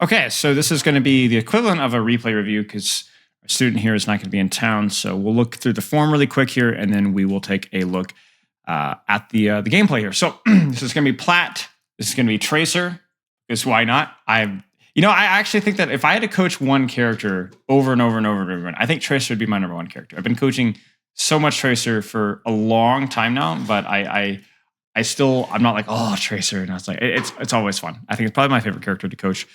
Okay, so this is going to be the equivalent of a replay review because our student here is not going to be in town. So we'll look through the form really quick here, and then we will take a look at the gameplay here. So this is going to be Platt. This is going to be Tracer. Because why not? I actually think that if I had to coach one character over and over and over and over again, I think Tracer would be my number one character. I've been coaching so much Tracer for a long time now, but I'm not like, oh, Tracer. And I was like, it's always fun. I think it's probably my favorite character to coach.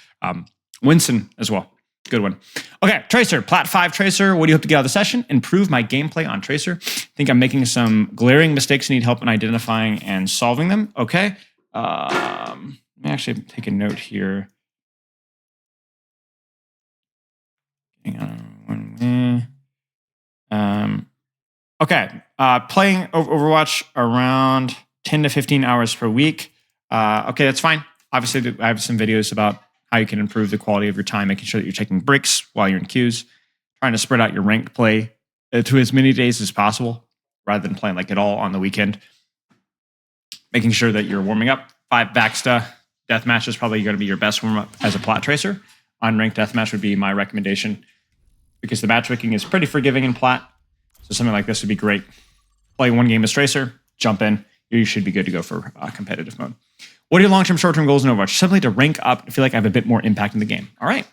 Winston as well. Good one. Okay, Tracer, Plat 5 Tracer. What do you hope to get out of the session? Improve my gameplay on Tracer. I think I'm making some glaring mistakes and need help in identifying and solving them. Okay. Let me actually take a note here. Hang on. Okay. Playing Overwatch around 10 to 15 hours per week. Okay, that's fine. Obviously, I have some videos about how you can improve the quality of your time, making sure that you're taking breaks while you're in queues, trying to spread out your ranked play to as many days as possible, rather than playing like it all on the weekend. Making sure that you're warming up. 5 Baxta Deathmatch is probably going to be your best warm-up as a Plat Tracer. Unranked Deathmatch would be my recommendation because the matchmaking is pretty forgiving in Plat. So something like this would be great. Play one game as Tracer, jump in. You should be good to go for competitive mode. What are your long-term, short-term goals in Overwatch? Simply to rank up and feel like I have a bit more impact in the game. All right.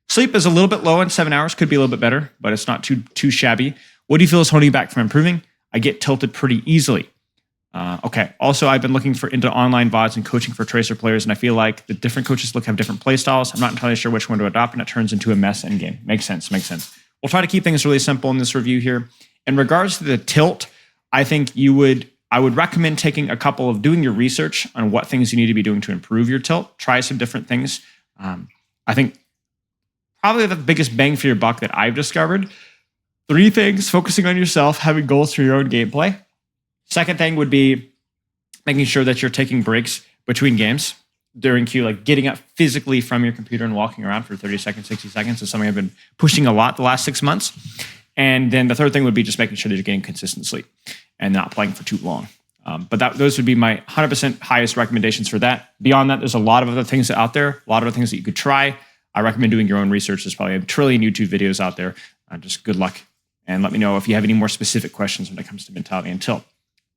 Sleep is a little bit low in 7 hours. Could be a little bit better, but it's not too shabby. What do you feel is holding you back from improving? I get tilted pretty easily. Okay. Also, I've been looking into online VODs and coaching for Tracer players, and I feel like the different coaches have different play styles. I'm not entirely sure which one to adopt, and it turns into a mess in game. Makes sense. We'll try to keep things really simple in this review here. In regards to the tilt, I think I would recommend doing your research on what things you need to be doing to improve your tilt. Try some different things. I think probably the biggest bang for your buck that I've discovered, 3 things: focusing on yourself, having goals for your own gameplay. Second thing would be making sure that you're taking breaks between games during queue, like getting up physically from your computer and walking around for 30 seconds, 60 seconds is something I've been pushing a lot the last 6 months. And then the third thing would be just making sure that you're getting consistent sleep and not playing for too long. But those would be my 100% highest recommendations for that. Beyond that, there's a lot of other things out there, a lot of other things that you could try. I recommend doing your own research. There's probably a trillion YouTube videos out there. Just good luck. And let me know if you have any more specific questions when it comes to mentality and tilt.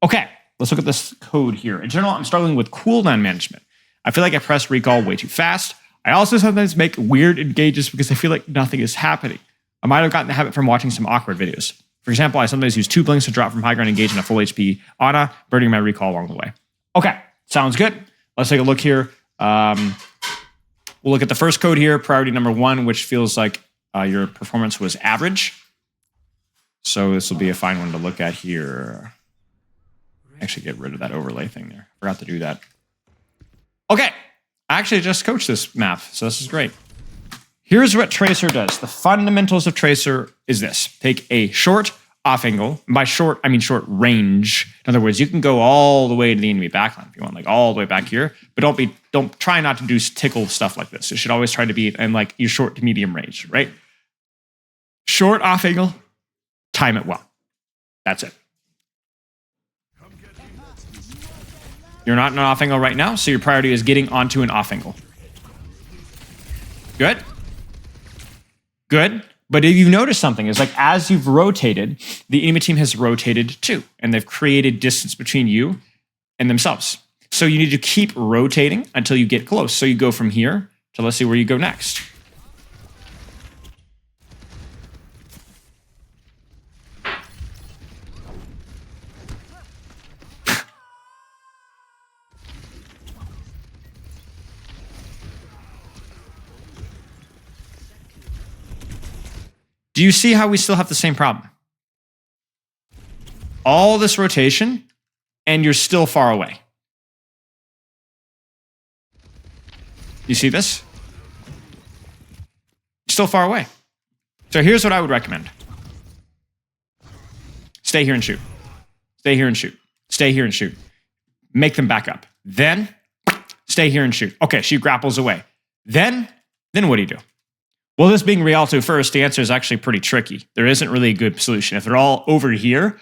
Okay, let's look at this code here. In general, I'm struggling with cooldown management. I feel like I press recall way too fast. I also sometimes make weird engages because I feel like nothing is happening. I might have gotten the habit from watching some awkward videos. For example, I sometimes use 2 blinks to drop from high ground engage in a full HP Ana, burning my recall along the way. Okay, sounds good. Let's take a look here. We'll look at the first code here, priority number 1, which feels like your performance was average. So this will be a fine one to look at here. Actually get rid of that overlay thing there. Forgot to do that. Okay, I actually just coached this map, so this is great. Here's what Tracer does. The fundamentals of Tracer is this. Take a short off angle. By short, I mean short range. In other words, you can go all the way to the enemy backline if you want, like all the way back here, but don't try not to do tickle stuff like this. It should always try to be in like your short to medium range, right? Short off angle, time it well. That's it. You're not in an off angle right now, so your priority is getting onto an off angle. Good. Good. But if you notice something, it's like as you've rotated, the enemy team has rotated too, and they've created distance between you and themselves. So you need to keep rotating until you get close. So you go from here to let's see where you go next. Do you see how we still have the same problem? All this rotation, and you're still far away. You see this? Still far away. So here's what I would recommend. Stay here and shoot. Stay here and shoot. Stay here and shoot. Make them back up. Then, stay here and shoot. Okay, she grapples away. Then what do you do? Well, this being Rialto first, the answer is actually pretty tricky. There isn't really a good solution. If they're all over here,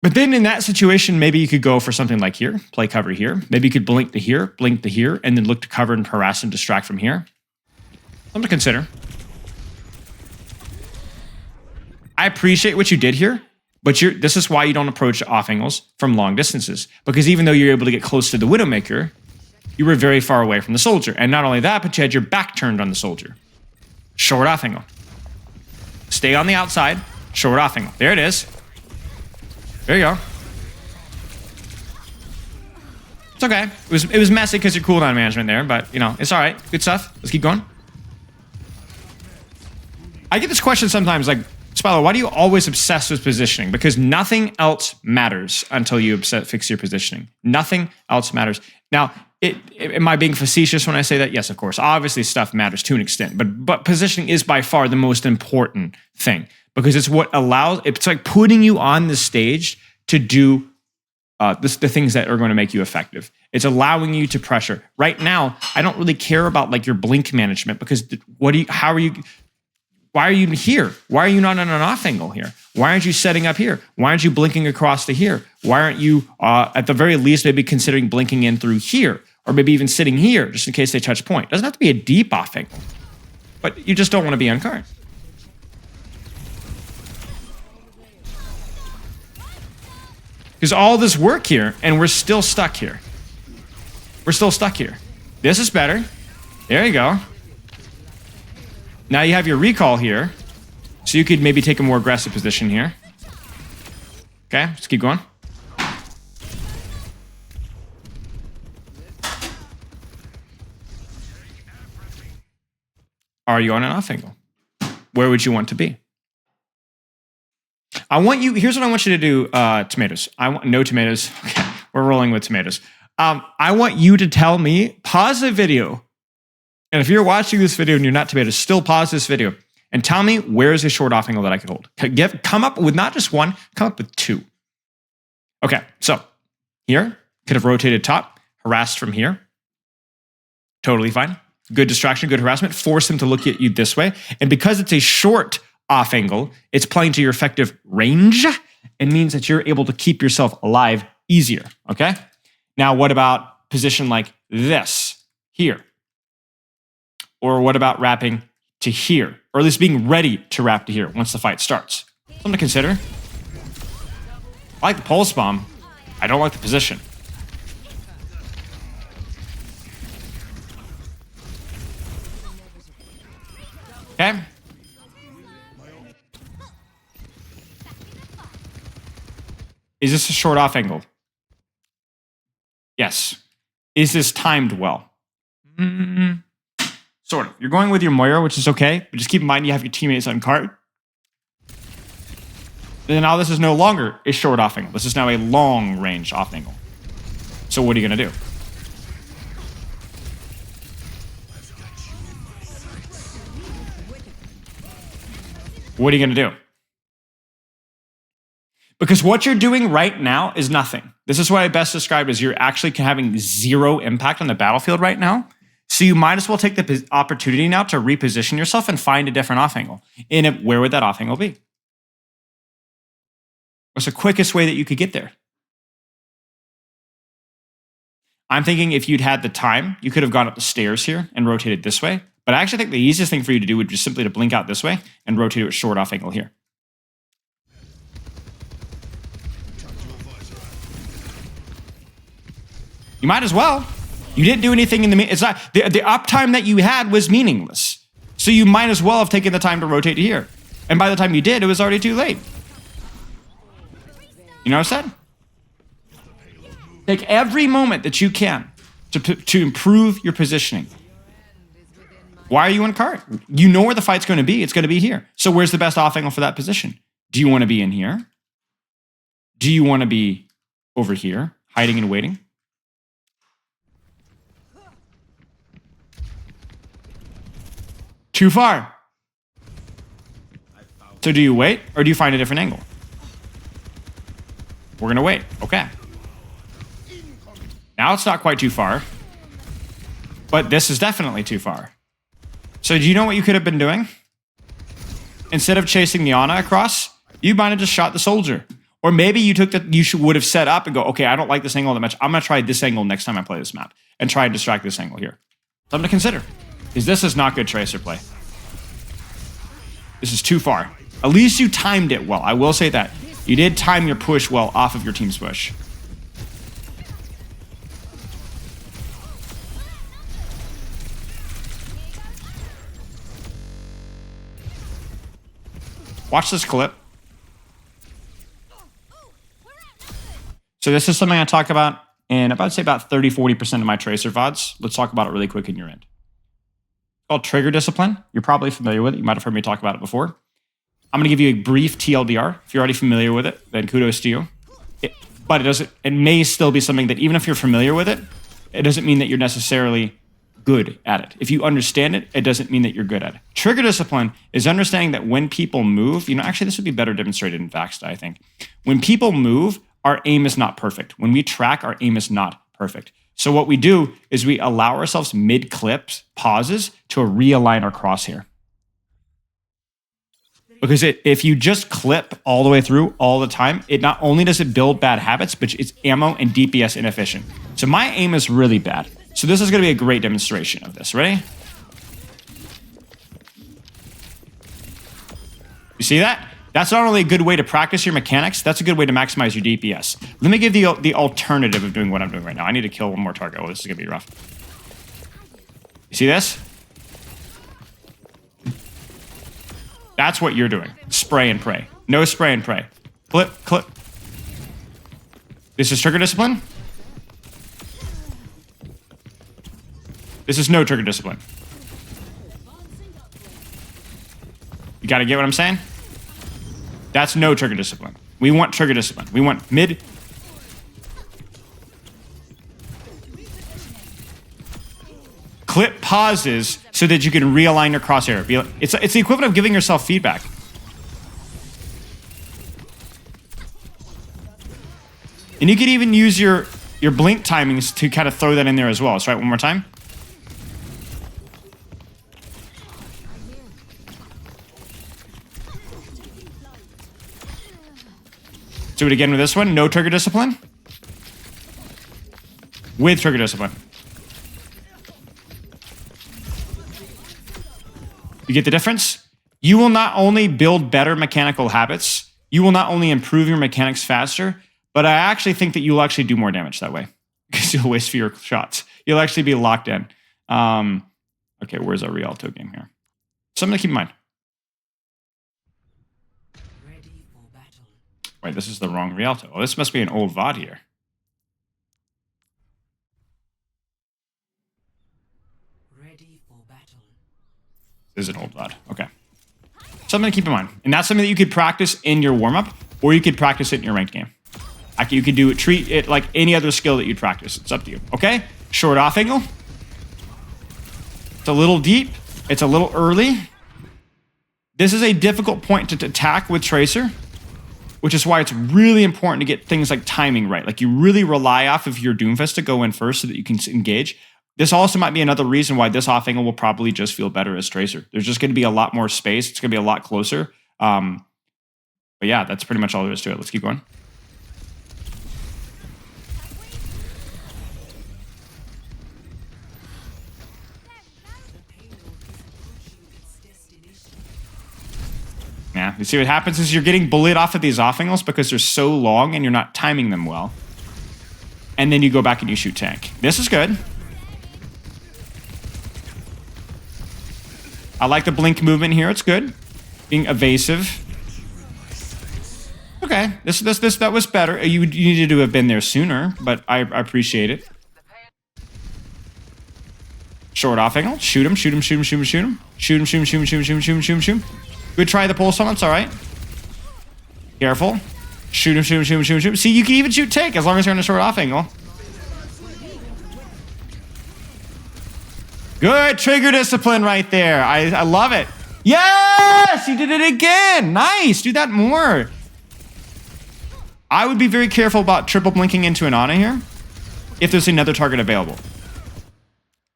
But then in that situation, maybe you could go for something like here, play cover here. Maybe you could blink to here, and then look to cover and harass and distract from here. Something to consider. I appreciate what you did here, but this is why you don't approach off angles from long distances. Because even though you're able to get close to the Widowmaker, you were very far away from the soldier. And not only that, but you had your back turned on the soldier. Short off angle. Stay on the outside, short off angle. There it is. There you go. It's okay. It was messy because your cooldown management there, but you know, it's all right. Good stuff. Let's keep going. I get this question sometimes, like, Spilo, why do you always obsess with positioning? Because nothing else matters until you fix your positioning. Nothing else matters. Now, am I being facetious when I say that? Yes, of course. Obviously, stuff matters to an extent, but positioning is by far the most important thing because it's what allows. It's like putting you on the stage to do the things that are going to make you effective. It's allowing you to pressure. Right now, I don't really care about like your blink management because why are you here? Why are you not on an off angle here? Why aren't you setting up here? Why aren't you blinking across to here? Why aren't you, at the very least, maybe considering blinking in through here? Or maybe even sitting here, just in case they touch point. Doesn't have to be a deep off angle. But you just don't want to be on card. Because all this work here, and we're still stuck here. We're still stuck here. This is better. There you go. Now you have your recall here, so you could maybe take a more aggressive position here. Okay, let's keep going. Are you on an off angle? Where would you want to be? Here's what I want you to do, tomatoes. No tomatoes. Okay, we're rolling with tomatoes. I want you to tell me, pause the video. And if you're watching this video and you're not tomatoes, still pause this video and tell me where is a short off angle that I could hold. Come up with not just one, come up with two. Okay, so here, could have rotated top, harassed from here. Totally fine. Good distraction, good harassment. Force him to look at you this way. And because it's a short off angle, it's playing to your effective range. It means that you're able to keep yourself alive easier, okay? Now, what about position like this, here? Or what about wrapping to here? Or at least being ready to wrap to here once the fight starts. Something to consider. I like the pulse bomb. I don't like the position. Okay. Is this a short off angle? Yes. Is this timed well? Sort of. You're going with your Moira, which is okay, but just keep in mind you have your teammates on card. And now this is no longer a short off angle. This is now a long range off angle. So what are you going to do? What are you going to do? Because what you're doing right now is nothing. This is what I best described as you're actually having zero impact on the battlefield right now. So you might as well take the opportunity now to reposition yourself and find a different off angle. And where would that off angle be? What's the quickest way that you could get there? I'm thinking if you'd had the time, you could have gone up the stairs here and rotated this way. But I actually think the easiest thing for you to do would be simply to blink out this way and rotate it a short off angle here. You might as well. You didn't do anything in the... It's not the uptime that you had was meaningless. So you might as well have taken the time to rotate to here. And by the time you did, it was already too late. You know what I said? Take every moment that you can to improve your positioning. Why are you in cart? You know where the fight's going to be. It's going to be here. So where's the best off angle for that position? Do you want to be in here? Do you want to be over here, hiding and waiting? Too far. So do you wait or do you find a different angle? We're going to wait. Okay. Now it's not quite too far. But this is definitely too far. So do you know what you could have been doing? Instead of chasing the Ana across, you might have just shot the soldier. Or maybe you took that you would have set up and go, okay, I don't like this angle that much. I'm going to try this angle next time I play this map and try and distract this angle here. Something to consider. Because this is not good Tracer play. This is too far. At least you timed it well. I will say that. You did time your push well off of your team's push. Watch this clip. So this is something I talk about in about, say, about 30-40% of my Tracer VODs. Let's talk about it really quick in your end. It's called Trigger Discipline. You're probably familiar with it. You might have heard me talk about it before. I'm going to give you a brief TLDR. If you're already familiar with it, then kudos to you. But it may still be something that even if you're familiar with it, it doesn't mean that you're necessarily good at it. If you understand it, it doesn't mean that you're good at it. Trigger discipline is understanding that when people move, actually this would be better demonstrated in Vaxta, I think. When people move, our aim is not perfect. When we track, our aim is not perfect. So what we do is we allow ourselves mid-clips, pauses, to realign our crosshair. Because if you just clip all the way through all the time, it not only does it build bad habits, but it's ammo and DPS inefficient. So my aim is really bad. So this is going to be a great demonstration of this. Ready? You see that? That's not only a good way to practice your mechanics, that's a good way to maximize your DPS. Let me give you the alternative of doing what I'm doing right now. I need to kill one more target. Oh, this is going to be rough. You see this? That's what you're doing. Spray and pray. No spray and pray. Clip, clip. This is trigger discipline. This is no trigger discipline. You got to get what I'm saying? That's no trigger discipline. We want trigger discipline. We want mid. Clip pauses so that you can realign your crosshair. It's the equivalent of giving yourself feedback. And you could even use your blink timings to kind of throw that in there as well. Let's try it one more time. Do it again with this one. No trigger discipline. With trigger discipline. You get the difference? You will not only build better mechanical habits, you will not only improve your mechanics faster, but I actually think that you'll actually do more damage that way. Because you'll waste fewer shots. You'll actually be locked in. Okay, where's our Rialto game here? Something to keep in mind. Wait, this is the wrong Rialto. Oh, this must be an old VOD here. Ready for battle. This is an old VOD. Okay. Something to keep in mind. And that's something that you could practice in your warm-up, or you could practice it in your ranked game. You could do it, treat it like any other skill that you'd practice. It's up to you. Okay? Short off angle. It's a little deep. It's a little early. This is a difficult point to attack with Tracer, which is why it's really important to get things like timing right. Like you really rely off of your Doomfist to go in first so that you can engage. This also might be another reason why this off angle will probably just feel better as Tracer. There's just going to be a lot more space. It's going to be a lot closer. But yeah, that's pretty much all there is to it. Let's keep going. Yeah, you see what happens is you're getting bullied off of these off angles because they're so long and you're not timing them well. And then you go back and you shoot tank. This is good. I like the blink movement here. It's good. Being evasive. Okay, that was better. You needed to have been there sooner, but I appreciate it. Short off angle. Shoot him, shoot him, shoot him, shoot him, shoot him. Shoot him, shoot him, shoot him, shoot him, shoot him, shoot him, shoot him, shoot him. Good try the pulse on him, it's alright. Careful. Shoot him, shoot him, shoot him, shoot him, shoot him. See, you can even shoot tank as long as you're in a short off angle. Good trigger discipline right there. I love it. Yes! You did it again! Nice! Do that more. I would be very careful about triple blinking into an Ana here if there's another target available.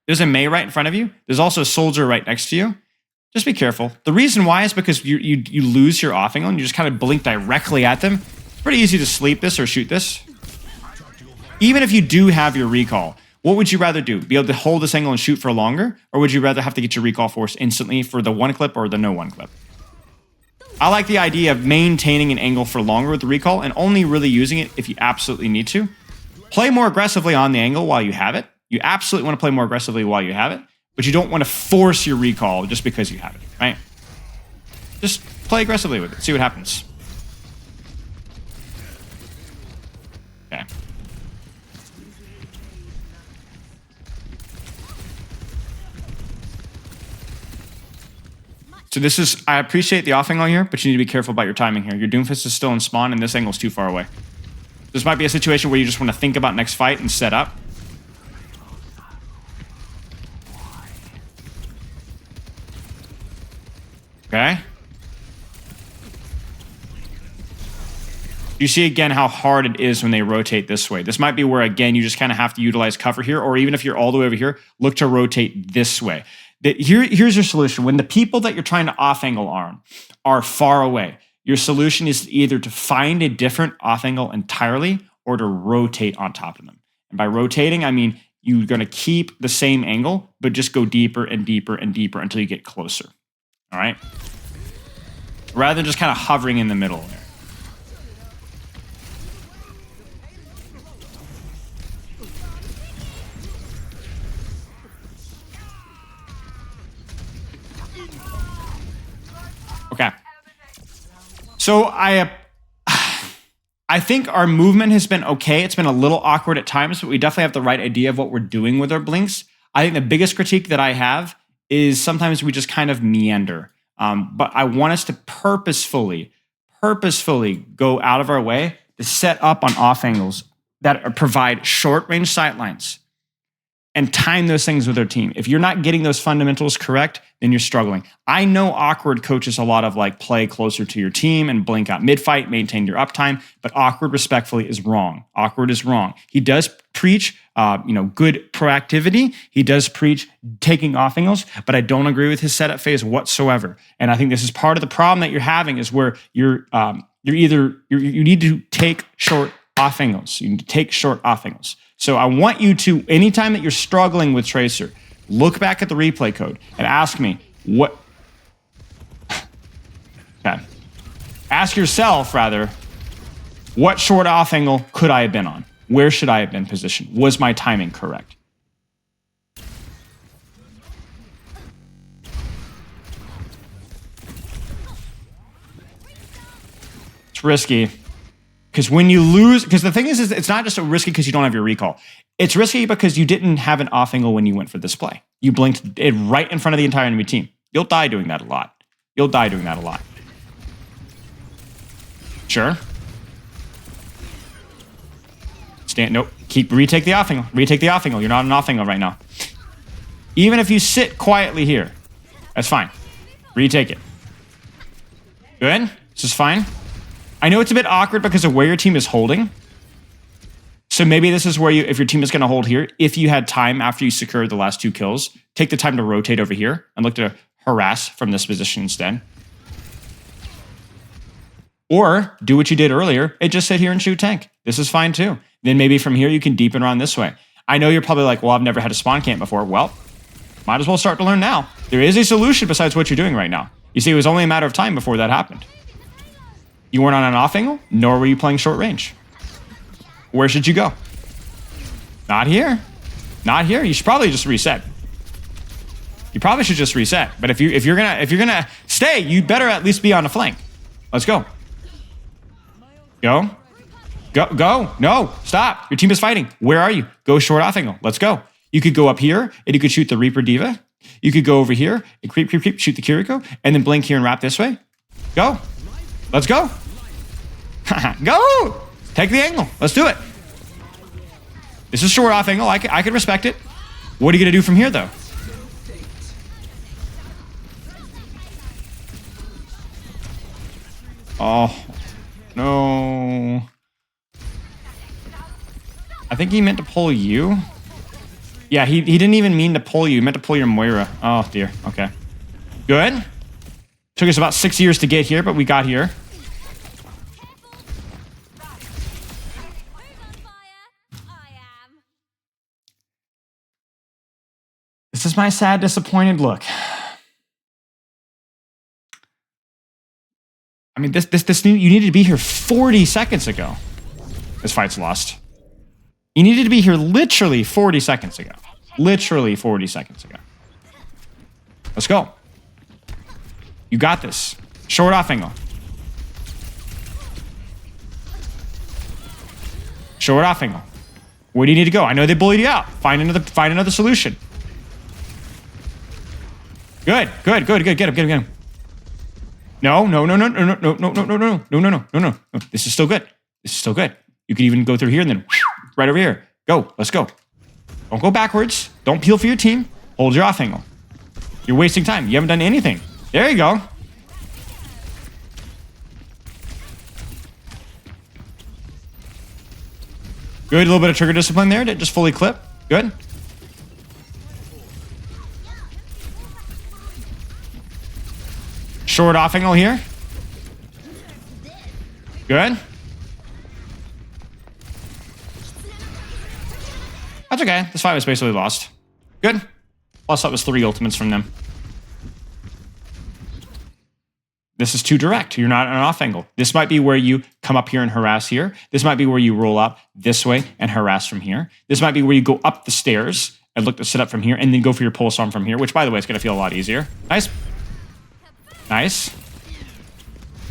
There's a Mei right in front of you. There's also a soldier right next to you. Just be careful. The reason why is because you lose your off angle and you just kind of blink directly at them. pretty easy to sleep this or shoot this. Even if you do have your recall, what would you rather do? Be able to hold this angle and shoot for longer? Or would you rather have to get your recall force instantly for the one clip or the no one clip? I like the idea of maintaining an angle for longer with the recall and only really using it if you absolutely need to. Play more aggressively on the angle while you have it. You absolutely want to play more aggressively while you have it, but you don't want to force your recall just because you have it, right? Just play aggressively with it. See what happens. Okay. So this is, I appreciate the off angle here, but you need to be careful about your timing here. Your Doomfist is still in spawn, and this angle's too far away. This might be a situation where you just want to think about next fight and set up. Okay. You see again how hard it is when they rotate this way. This might be where, again, you just kind of have to utilize cover here, or even if you're all the way over here, look to rotate this way. Here's your solution. When the people that you're trying to off angle on are far away, your solution is either to find a different off angle entirely or to rotate on top of them. And by rotating, I mean you're going to keep the same angle, but just go deeper and deeper and deeper until you get closer. All right? Rather than just kind of hovering in the middle there. Okay. So I think our movement has been okay. It's been a little awkward at times, but we definitely have the right idea of what we're doing with our blinks. I think the biggest critique that I have is sometimes we just kind of meander. But I want us to purposefully go out of our way to set up on off angles that provide short range sightlines and time those things with our team. If you're not getting those fundamentals correct, then you're struggling. I know Awkward coaches a lot of like play closer to your team and blink out mid-fight, maintain your uptime, but Awkward respectfully is wrong. Awkward is wrong. He does preach good proactivity. He does preach taking off angles, but I don't agree with his setup phase whatsoever. And I think this is part of the problem that you're having is where you need to take short off angles. You need to take short off angles. So I want you to, anytime that you're struggling with Tracer, look back at the replay code and ask me what. Okay. Ask yourself, rather, what short off angle could I have been on? Where should I have been positioned? Was my timing correct? It's risky. Because when you lose, because the thing is it's not just risky because you don't have your recall. It's risky because you didn't have an off angle when you went for this play. You blinked it right in front of the entire enemy team. You'll die doing that a lot. Sure. Nope. Retake the off angle. Retake the off angle. You're not an off angle right now. Even if you sit quietly here, that's fine. Retake it. Good. This is fine. I know it's a bit awkward because of where your team is holding. So maybe this is where if your team is going to hold here, if you had time after you secured the last 2 kills, take the time to rotate over here and look to harass from this position instead. Or do what you did earlier and just sit here and shoot tank. This is fine too. Then maybe from here you can deepen around this way. I know you're probably like, well, I've never had a spawn camp before. Well, might as well start to learn now. There is a solution besides what you're doing right now. You see, it was only a matter of time before that happened. You weren't on an off angle, nor were you playing short range. Where should you go? Not here. Not here. You should probably just reset. You probably should just reset. But if you're gonna stay, you better at least be on the flank. Let's go. Go. No, stop. Your team is fighting. Where are you? Go short off angle. Let's go. You could go up here and you could shoot the Reaper Diva. You could go over here and creep, shoot the Kiriko, and then blink here and wrap this way. Go. Let's go. Go. Take the angle. Let's do it. This is short off angle. I can respect it. What are you going to do from here, though? Oh, no. I think he meant to pull you. Yeah, he didn't even mean to pull you. He meant to pull your Moira. Oh, dear. Okay. Good. Took us about 6 years to get here, but we got here. is my sad, disappointed look. I mean, you needed to be here 40 seconds ago. This fight's lost. You needed to be here literally 40 seconds ago. Literally 40 seconds ago. Let's go. You got this. Short off angle. Short off angle. Where do you need to go? I know they bullied you out. Find another solution. Good. Get him. No. This is still good. You could even go through here and then right over here. Go. Let's go. Don't go backwards. Don't peel for your team. Hold your off angle. You're wasting time. You haven't done anything. There you go. Good. A little bit of trigger discipline there. Didn't just fully clip. Good. Short off angle here. Good. That's okay. This fight was basically lost. Good. Plus, that was 3 ultimates from them. This is too direct. You're not on an off angle. This might be where you come up here and harass here. This might be where you roll up this way and harass from here. This might be where you go up the stairs and look to set up from here and then go for your pulse arm from here, which, by the way, is going to feel a lot easier. Nice.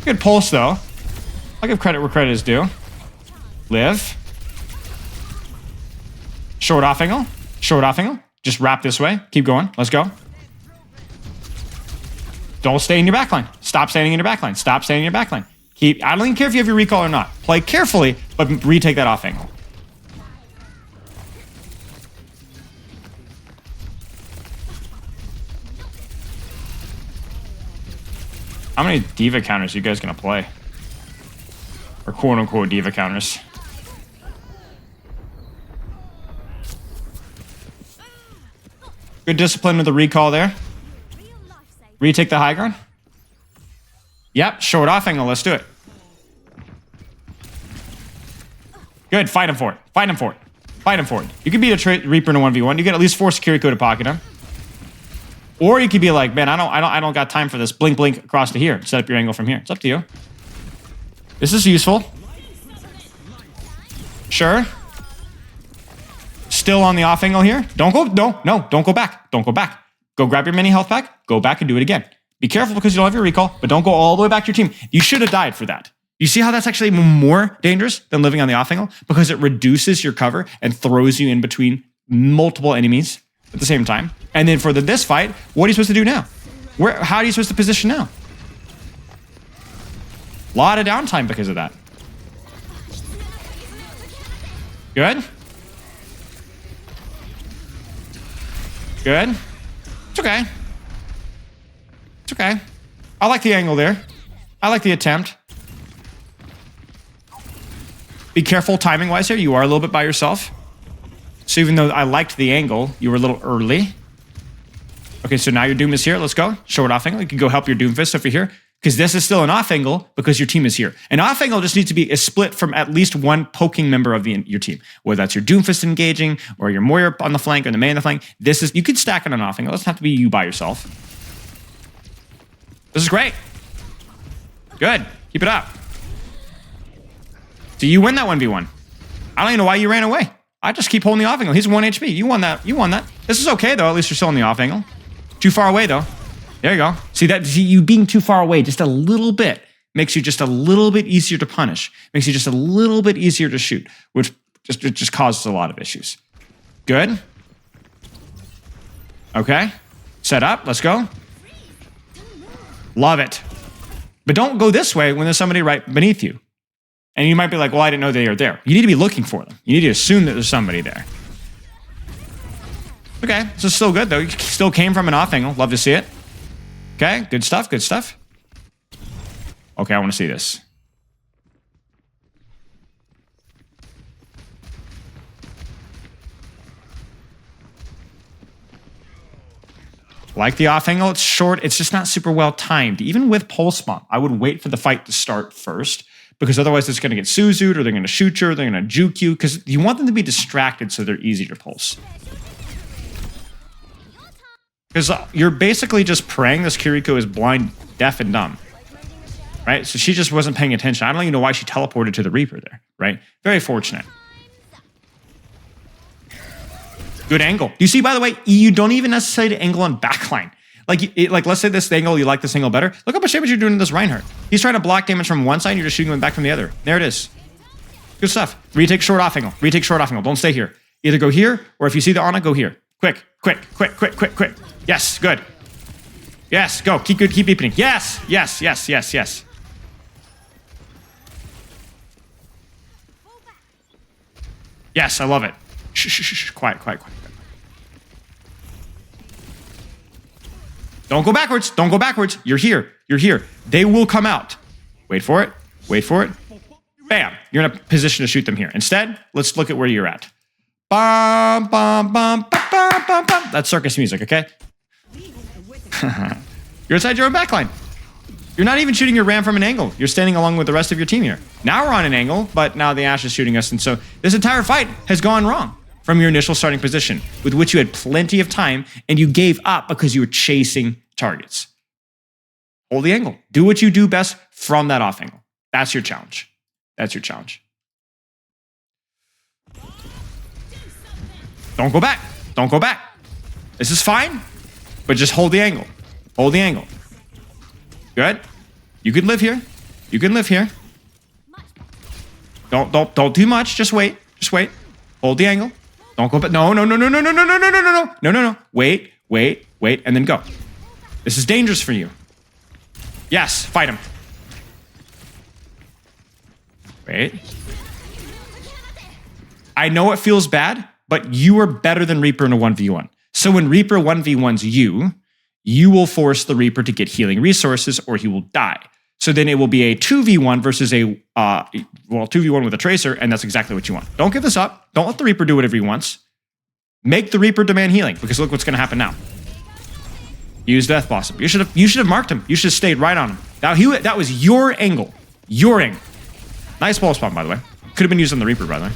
Good pulse, though. I'll give credit where credit is due. Live. Short off angle. Just wrap this way. Keep going. Let's go. Don't stay in your backline. Stop standing in your backline. I don't even care if you have your recall or not. Play carefully, but retake that off angle. How many diva counters are you guys gonna play? Or quote unquote diva counters? Good discipline with the recall there. Retake the high ground. Yep, short off angle. Let's do it. Good, fight him for it. You can beat a Reaper in a 1v1. You get at least 4 security code to pocket him. Or you could be like, man, I don't got time for this. Blink across to here. Set up your angle from here. It's up to you. This is useful. Sure. Still on the off angle here. Don't go back. Go grab your mini health pack. Go back and do it again. Be careful because you don't have your recall, but don't go all the way back to your team. You should have died for that. You see how that's actually more dangerous than living on the off angle? Because it reduces your cover and throws you in between multiple enemies at the same time. And then for this fight, what are you supposed to do now? How are you supposed to position now? A lot of downtime because of that. Good. It's okay. I like the angle there. I like the attempt. Be careful timing-wise here. You are a little bit by yourself. So even though I liked the angle, you were a little early. Okay, so now your Doom is here. Let's go. Short off angle. You can go help your Doomfist over here. Because this is still an off angle because your team is here. An off angle just needs to be a split from at least one poking member of your team. Whether that's your Doomfist engaging or your Moira on the flank or the Mei on the flank. You can stack it on an off angle. It doesn't have to be you by yourself. This is great. Good. Keep it up. So you win that 1v1. I don't even know why you ran away. I just keep holding the off angle. He's 1 HP. You won that. This is okay, though. At least you're still on the off angle. Too far away, though. There you go. See, you being too far away just a little bit makes you just a little bit easier to punish. Makes you just a little bit easier to shoot, which just causes a lot of issues. Good. Okay. Set up. Let's go. Love it. But don't go this way when there's somebody right beneath you. And you might be like, well, I didn't know they were there. You need to be looking for them. You need to assume that there's somebody there. Okay, this is still good, though. You still came from an off angle. Love to see it. Okay, good stuff. Okay, I want to see this. Like the off angle, it's short. It's just not super well timed. Even with pulse bomb, I would wait for the fight to start first because otherwise it's going to get Suzu'd or they're going to shoot you or they're going to juke you because you want them to be distracted so they're easy to pulse. Because you're basically just praying this Kiriko is blind, deaf, and dumb. Right? So she just wasn't paying attention. I don't even know why she teleported to the Reaper there. Right? Very fortunate. Good angle. Do you see, by the way, you don't even necessarily angle on backline. Like let's say this angle, you like this angle better. Look how much damage you're doing to this Reinhardt. He's trying to block damage from one side, and you're just shooting him back from the other. There it is. Good stuff. Retake short off angle. Retake short off angle. Don't stay here. Either go here, or if you see the Ana, go here. Quick, quick, quick, quick, quick, quick. Yes, good. Yes, go. Keep good. Keep deepening. Yes, yes, yes, yes, yes. Yes, I love it. Shh, shh, shh, shh. Quiet, quiet, quiet. Don't go backwards. Don't go backwards. You're here. You're here. They will come out. Wait for it. Wait for it. Bam. You're in a position to shoot them here. Instead, let's look at where you're at. Bum, bum, bum, bum, bum, bum, bum. That's circus music, okay? You're inside your own backline. You're not even shooting your ram from an angle. You're standing along with the rest of your team here. Now we're on an angle, but now the Ashe is shooting us. And so this entire fight has gone wrong from your initial starting position, with which you had plenty of time, and you gave up because you were chasing targets. Hold the angle. Do what you do best from that off angle. That's your challenge. That's your challenge. Don't go back. Don't go back. This is fine, but just hold the angle. Hold the angle. Good. You can live here. You can live here. Don't do much. Just wait. Just wait. Hold the angle. Don't go back. No, no, no, no, no, no, no, no, no, no, no, no, no, no, no. Wait, wait, wait, and then go. This is dangerous for you. Yes, fight him. Wait. I know it feels bad, but you are better than Reaper in a 1v1. So when Reaper 1v1s you will force the Reaper to get healing resources or he will die. So then it will be a 2v1 versus a, 2v1 with a Tracer, and that's exactly what you want. Don't give this up. Don't let the Reaper do whatever he wants. Make the Reaper demand healing, because look what's going to happen now. Use Death Blossom. You should have marked him. You should have stayed right on him. Now that was your angle. Your angle. Nice ball spawn, by the way. Could have been used on the Reaper, by the way.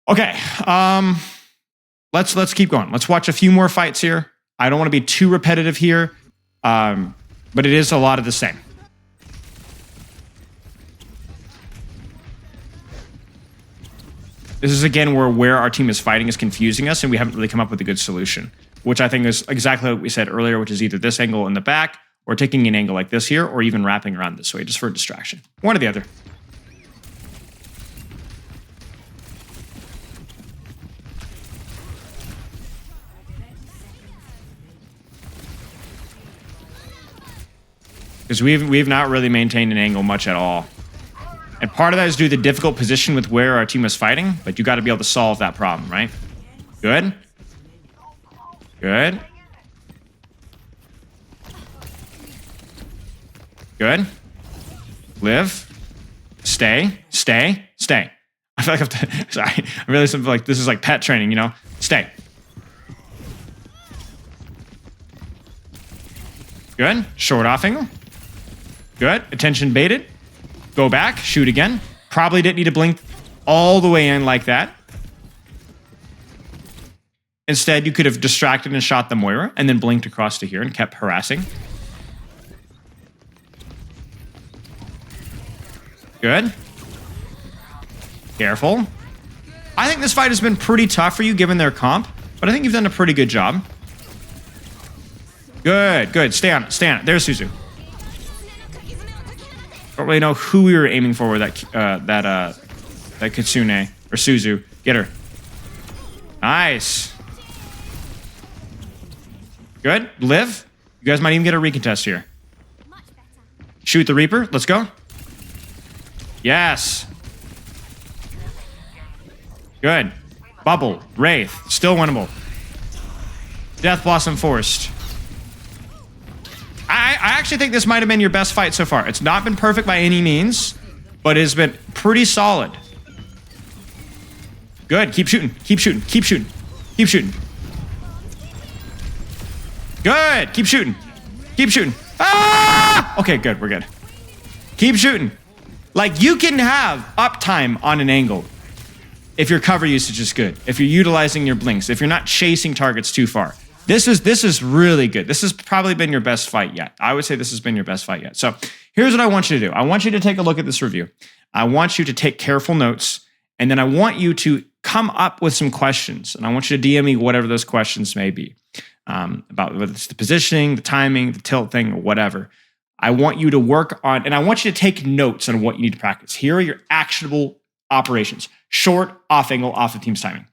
Okay. Let's keep going. Let's watch a few more fights here. I don't want to be too repetitive here, but it is a lot of the same. This is, again, where our team is fighting is confusing us, and we haven't really come up with a good solution, which I think is exactly what we said earlier, which is either this angle in the back or taking an angle like this here, or even wrapping around this way just for a distraction. One or the other. Because we've not really maintained an angle much at all. And part of that is due to the difficult position with where our team was fighting, but you got to be able to solve that problem, right? Good. Good. Good. Live. Stay. Stay. Stay. I feel like I have to, sorry. I really feel like this is like pet training, you know? Stay. Good. Short off angle. Good. Attention baited. Go back. Shoot again. Probably didn't need to blink all the way in like that. Instead, you could have distracted and shot the Moira and then blinked across to here and kept harassing. Good. Careful. I think this fight has been pretty tough for you given their comp, but I think you've done a pretty good job. Good, good. Stay on it. Stay on it. There's Suzu. Don't really know who we were aiming for with that Kitsune or Suzu. Get her. Nice. Good. Live. You guys might even get a recontest here. Shoot the Reaper. Let's go. Yes. Good. Bubble. Wraith. Still winnable. Death Blossom forced. I actually think this might have been your best fight so far. It's not been perfect by any means, but it has been pretty solid. Good. Keep shooting. Keep shooting. Keep shooting. Keep shooting. Good. Keep shooting. Keep shooting. Ah! Okay, good. We're good. Keep shooting. Like, you can have uptime on an angle if your cover usage is good, if you're utilizing your blinks, if you're not chasing targets too far. This is really good. This has probably been your best fight yet. I would say this has been your best fight yet. So here's what I want you to do. I want you to take a look at this review. I want you to take careful notes, and then I want you to come up with some questions, and I want you to DM me whatever those questions may be, about whether it's the positioning, the timing, the tilt thing, or whatever. I want you to work on, and I want you to take notes on what you need to practice. Here are your actionable operations. Short, off angle, off the team's timing.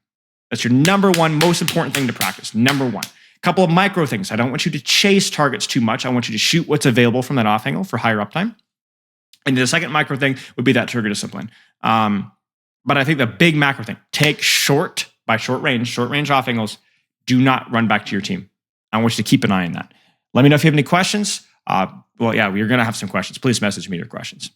That's your number one most important thing to practice. Number one. A couple of micro things. I don't want you to chase targets too much. I want you to shoot what's available from that off angle for higher uptime. And the second micro thing would be that trigger discipline. But I think the big macro thing, take short range off angles. Do not run back to your team. I want you to keep an eye on that. Let me know if you have any questions. We're going to have some questions. Please message me your questions.